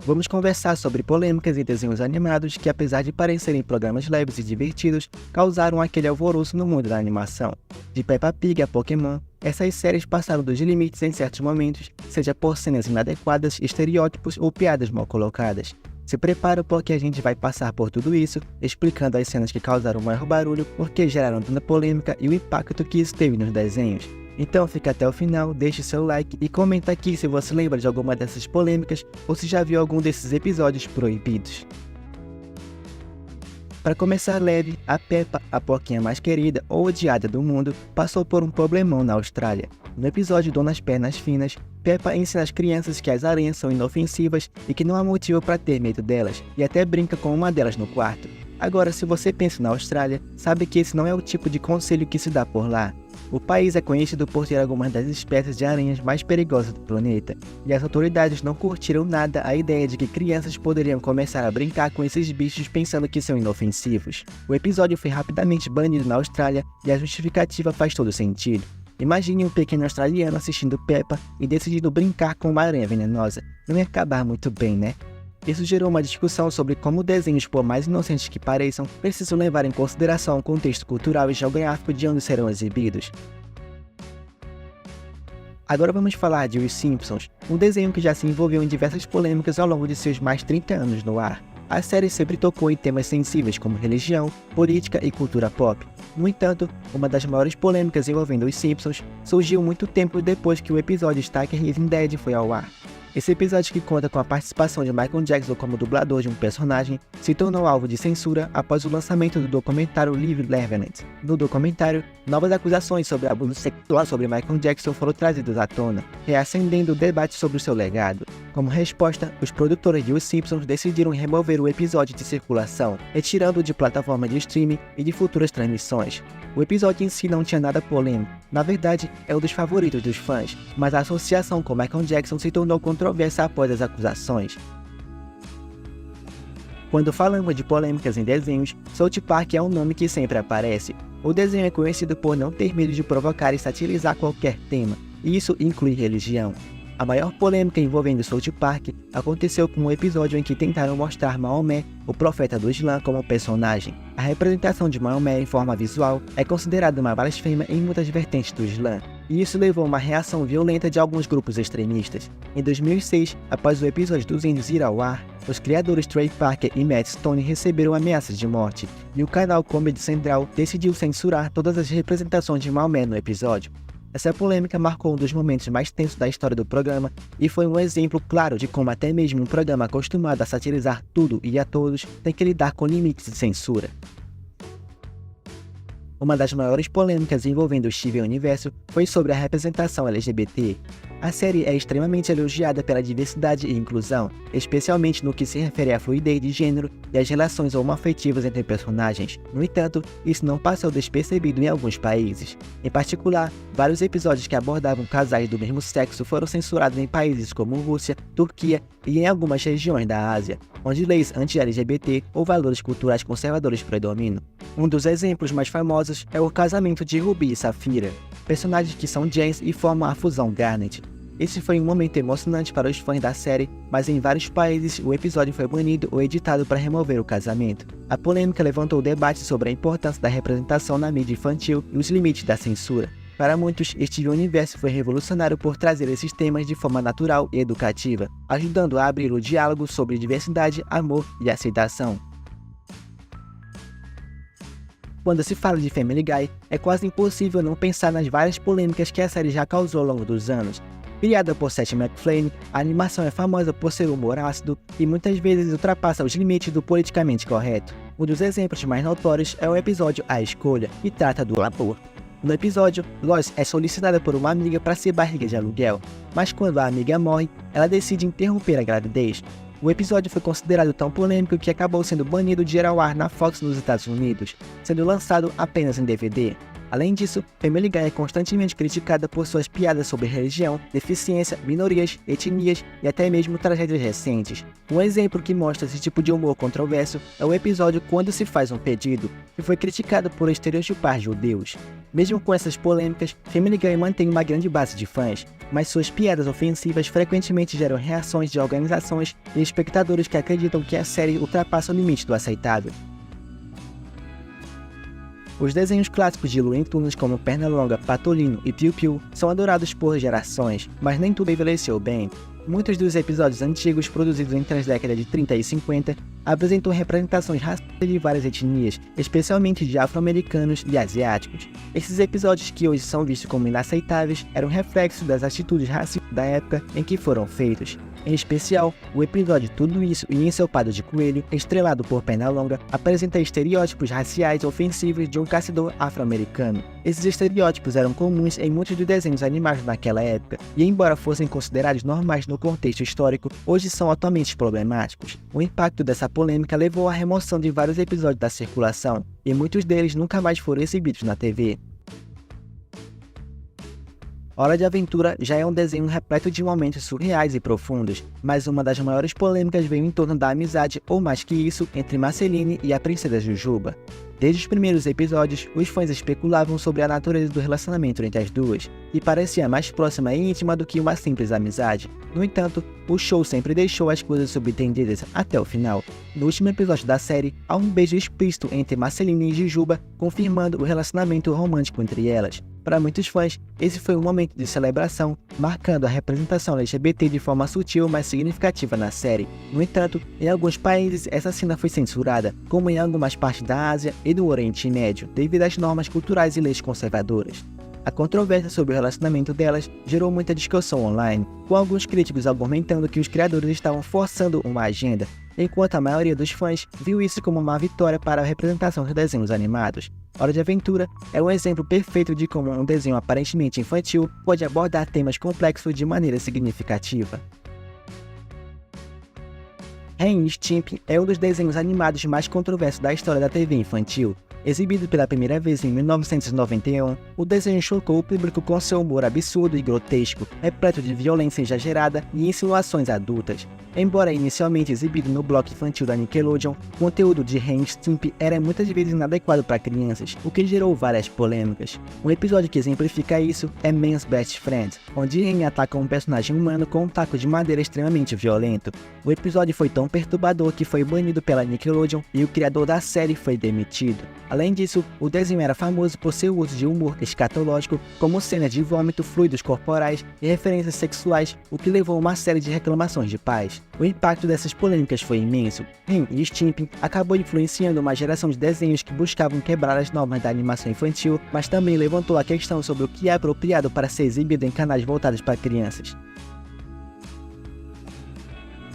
Vamos conversar sobre polêmicas e desenhos animados que, apesar de parecerem programas leves e divertidos, causaram aquele alvoroço no mundo da animação. De Peppa Pig a Pokémon, essas séries passaram dos limites em certos momentos, seja por cenas inadequadas, estereótipos ou piadas mal colocadas. Se prepara porque a gente vai passar por tudo isso, explicando as cenas que causaram maior barulho, porque geraram tanta polêmica e o impacto que isso teve nos desenhos. Então fica até o final, deixe seu like e comenta aqui se você lembra de alguma dessas polêmicas ou se já viu algum desses episódios proibidos. Para começar leve, a Peppa, a porquinha mais querida ou odiada do mundo, passou por um problemão na Austrália. No episódio Donas Pernas Finas, Peppa ensina às crianças que as aranhas são inofensivas e que não há motivo para ter medo delas, e até brinca com uma delas no quarto. Agora, se você pensa na Austrália, sabe que esse não é o tipo de conselho que se dá por lá. O país é conhecido por ter algumas das espécies de aranhas mais perigosas do planeta, e as autoridades não curtiram nada a ideia de que crianças poderiam começar a brincar com esses bichos pensando que são inofensivos. O episódio foi rapidamente banido na Austrália e a justificativa faz todo sentido. Imagine um pequeno australiano assistindo Peppa e decidindo brincar com uma aranha venenosa. Não ia acabar muito bem, né? Isso gerou uma discussão sobre como desenhos, por mais inocentes que pareçam, precisam levar em consideração o contexto cultural e geográfico de onde serão exibidos. Agora vamos falar de Os Simpsons, um desenho que já se envolveu em diversas polêmicas ao longo de seus mais 30 anos no ar. A série sempre tocou em temas sensíveis como religião, política e cultura pop. No entanto, uma das maiores polêmicas envolvendo Os Simpsons surgiu muito tempo depois que o episódio Stuck Isn't Dead foi ao ar. Esse episódio, que conta com a participação de Michael Jackson como dublador de um personagem, se tornou alvo de censura após o lançamento do documentário Live Levenant. No documentário, novas acusações sobre abuso sexual sobre Michael Jackson foram trazidas à tona, reacendendo o debate sobre o seu legado. Como resposta, os produtores de Os Simpsons decidiram remover o episódio de circulação, retirando-o de plataforma de streaming e de futuras transmissões. O episódio em si não tinha nada polêmico, na verdade é um dos favoritos dos fãs, mas a associação com Michael Jackson se tornou controversa após as acusações. Quando falamos de polêmicas em desenhos, South Park é um nome que sempre aparece. O desenho é conhecido por não ter medo de provocar e satirizar qualquer tema, e isso inclui religião. A maior polêmica envolvendo South Park aconteceu com um episódio em que tentaram mostrar Maomé, o profeta do Islã, como personagem. A representação de Maomé em forma visual é considerada uma blasfêmia em muitas vertentes do Islã, e isso levou a uma reação violenta de alguns grupos extremistas. Em 2006, após o episódio dos índios ir ao ar, os criadores Trey Parker e Matt Stone receberam ameaças de morte, e o canal Comedy Central decidiu censurar todas as representações de Maomé no episódio. Essa polêmica marcou um dos momentos mais tensos da história do programa e foi um exemplo claro de como até mesmo um programa acostumado a satirizar tudo e a todos tem que lidar com limites de censura. Uma das maiores polêmicas envolvendo o Steven Universo foi sobre a representação LGBT. A série é extremamente elogiada pela diversidade e inclusão, especialmente no que se refere à fluidez de gênero e às relações homoafetivas entre personagens. No entanto, isso não passou despercebido em alguns países. Em particular, vários episódios que abordavam casais do mesmo sexo foram censurados em países como Rússia, Turquia e em algumas regiões da Ásia, onde leis anti-LGBT ou valores culturais conservadores predominam. Um dos exemplos mais famosos é o casamento de Ruby e Safira, personagens que são James e formam a fusão Garnet. Esse foi um momento emocionante para os fãs da série, mas em vários países o episódio foi banido ou editado para remover o casamento. A polêmica levantou debate sobre a importância da representação na mídia infantil e os limites da censura. Para muitos, Steven Universo foi revolucionário por trazer esses temas de forma natural e educativa, ajudando a abrir o diálogo sobre diversidade, amor e aceitação. Quando se fala de Family Guy, é quase impossível não pensar nas várias polêmicas que a série já causou ao longo dos anos. Criada por Seth MacFarlane, a animação é famosa por seu humor ácido e muitas vezes ultrapassa os limites do politicamente correto. Um dos exemplos mais notórios é o episódio A Escolha, que trata do aborto. No episódio, Lois é solicitada por uma amiga para ser barriga de aluguel, mas quando a amiga morre, ela decide interromper a gravidez. O episódio foi considerado tão polêmico que acabou sendo banido de ir ao ar na Fox nos Estados Unidos, sendo lançado apenas em DVD. Além disso, Family Guy é constantemente criticada por suas piadas sobre religião, deficiência, minorias, etnias e até mesmo tragédias recentes. Um exemplo que mostra esse tipo de humor controverso é o episódio Quando se faz um pedido, que foi criticado por estereotipar judeus. Mesmo com essas polêmicas, Family Guy mantém uma grande base de fãs, mas suas piadas ofensivas frequentemente geram reações de organizações e espectadores que acreditam que a série ultrapassa o limite do aceitável. Os desenhos clássicos de Looney Tunes como Pernalonga, Patolino e Piu Piu são adorados por gerações, mas nem tudo envelheceu bem. Muitos dos episódios antigos, produzidos entre as décadas de 30 e 50, apresentam representações raciais de várias etnias, especialmente de afro-americanos e asiáticos. Esses episódios, que hoje são vistos como inaceitáveis, eram reflexo das atitudes racistas da época em que foram feitos. Em especial, o episódio Tudo Isso e Ensopado de Coelho, estrelado por Pernalonga, apresenta estereótipos raciais ofensivos de um caçador afro-americano. Esses estereótipos eram comuns em muitos dos desenhos animados naquela época, e embora fossem considerados normais no contexto histórico, hoje são atualmente problemáticos. O impacto dessa polêmica levou à remoção de vários episódios da circulação, e muitos deles nunca mais foram exibidos na TV. Hora de Aventura já é um desenho repleto de momentos surreais e profundos, mas uma das maiores polêmicas veio em torno da amizade, ou mais que isso, entre Marceline e a princesa Jujuba. Desde os primeiros episódios, os fãs especulavam sobre a natureza do relacionamento entre as duas, e parecia mais próxima e íntima do que uma simples amizade. No entanto, o show sempre deixou as coisas subentendidas até o final. No último episódio da série, há um beijo explícito entre Marceline e Jujuba, confirmando o relacionamento romântico entre elas. Para muitos fãs, esse foi um momento de celebração, marcando a representação LGBT de forma sutil mas significativa na série. No entanto, em alguns países essa cena foi censurada, como em algumas partes da Ásia e do Oriente Médio, devido às normas culturais e leis conservadoras. A controvérsia sobre o relacionamento delas gerou muita discussão online, com alguns críticos argumentando que os criadores estavam forçando uma agenda, enquanto a maioria dos fãs viu isso como uma vitória para a representação dos desenhos animados. Hora de Aventura é um exemplo perfeito de como um desenho aparentemente infantil pode abordar temas complexos de maneira significativa. Ren e Stimpy é um dos desenhos animados mais controversos da história da TV infantil. Exibido pela primeira vez em 1991, o desenho chocou o público com seu humor absurdo e grotesco, repleto de violência exagerada e insinuações adultas. Embora inicialmente exibido no bloco infantil da Nickelodeon, o conteúdo de Ren e Stimpy era muitas vezes inadequado para crianças, o que gerou várias polêmicas. Um episódio que exemplifica isso é Man's Best Friend, onde Ren ataca um personagem humano com um taco de madeira extremamente violento. O episódio foi tão perturbador que foi banido pela Nickelodeon e o criador da série foi demitido. Além disso, o desenho era famoso por seu uso de humor escatológico, como cenas de vômito, fluidos corporais e referências sexuais, o que levou a uma série de reclamações de pais. O impacto dessas polêmicas foi imenso. Ren e Stimpy acabou influenciando uma geração de desenhos que buscavam quebrar as normas da animação infantil, mas também levantou a questão sobre o que é apropriado para ser exibido em canais voltados para crianças.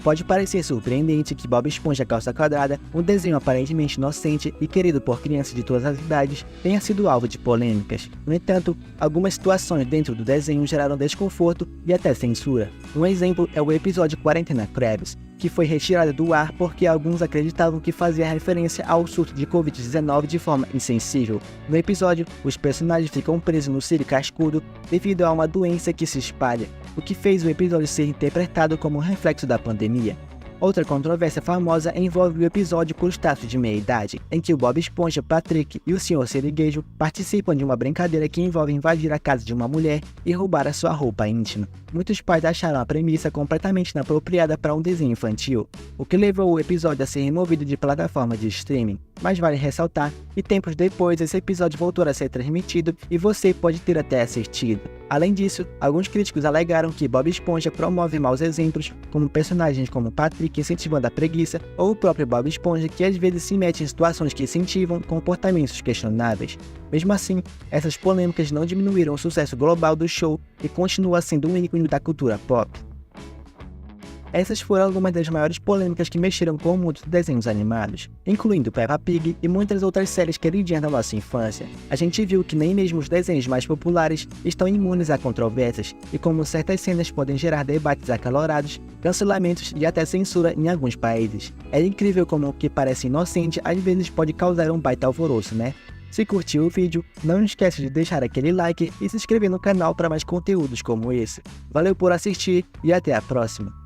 Pode parecer surpreendente que Bob Esponja Calça Quadrada, um desenho aparentemente inocente e querido por crianças de todas as idades, tenha sido alvo de polêmicas. No entanto, algumas situações dentro do desenho geraram desconforto e até censura. Um exemplo é o episódio Quarentena Krabs, que foi retirado do ar porque alguns acreditavam que fazia referência ao surto de Covid-19 de forma insensível. No episódio, os personagens ficam presos no circo cascudo devido a uma doença que se espalha, o que fez o episódio ser interpretado como um reflexo da pandemia. Outra controvérsia famosa envolve o episódio Crustáceo de Meia-Idade, em que o Bob Esponja, Patrick e o Sr. Sirigueijo participam de uma brincadeira que envolve invadir a casa de uma mulher e roubar a sua roupa íntima. Muitos pais acharam a premissa completamente inapropriada para um desenho infantil, o que levou o episódio a ser removido de plataforma de streaming. Mas vale ressaltar que tempos depois esse episódio voltou a ser transmitido e você pode ter até assistido. Além disso, alguns críticos alegaram que Bob Esponja promove maus exemplos, como personagens como Patrick incentivando a preguiça, ou o próprio Bob Esponja que às vezes se mete em situações que incentivam comportamentos questionáveis. Mesmo assim, essas polêmicas não diminuíram o sucesso global do show e continua sendo um ícone da cultura pop. Essas foram algumas das maiores polêmicas que mexeram com o mundo dos desenhos animados, incluindo Peppa Pig e muitas outras séries queridinhas da nossa infância. A gente viu que nem mesmo os desenhos mais populares estão imunes a controvérsias, e como certas cenas podem gerar debates acalorados, cancelamentos e até censura em alguns países. É incrível como o que parece inocente às vezes pode causar um baita alvoroço, né? Se curtiu o vídeo, não esquece de deixar aquele like e se inscrever no canal para mais conteúdos como esse. Valeu por assistir e até a próxima!